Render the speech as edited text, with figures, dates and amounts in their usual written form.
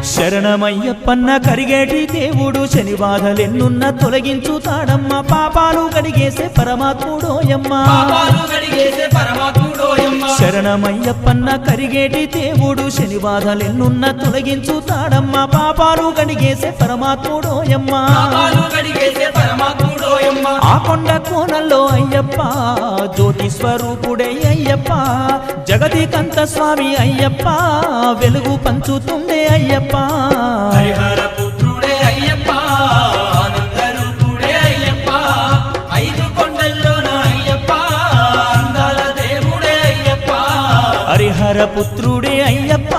శరణమయ్యప్పన్న కరిగేటి దేవుడు శని బాధలెన్నున్న తొలగించుతాడమ్మ పాపాలు కడిగేసే పరమాత్ముడోయమ్మ శరణమయ్యప్పన్న కరిగేటి దేవుడు శని బాధలెన్నున్న తొలగించుతాడమ్మ పాపాలు కడిగేసే పరమాత్ముడోయమ్మ ఆ కొండ కోనల్లో అయ్యప్ప జ్యోతి స్వరూపుడే అయ్యప్ప జగతికంత స్వామి అయ్యప్ప వెలుగు పంచుతుండే అయ్యప్ప హరిహర పుత్రుడే అయ్యప్ప ఆనందరూపుడే అయ్యప్ప ఐదు కొండల్లోన అయ్యప్ప అందాల దేవుడే అయ్యప్ప హరిహర పుత్రుడే అయ్యప్ప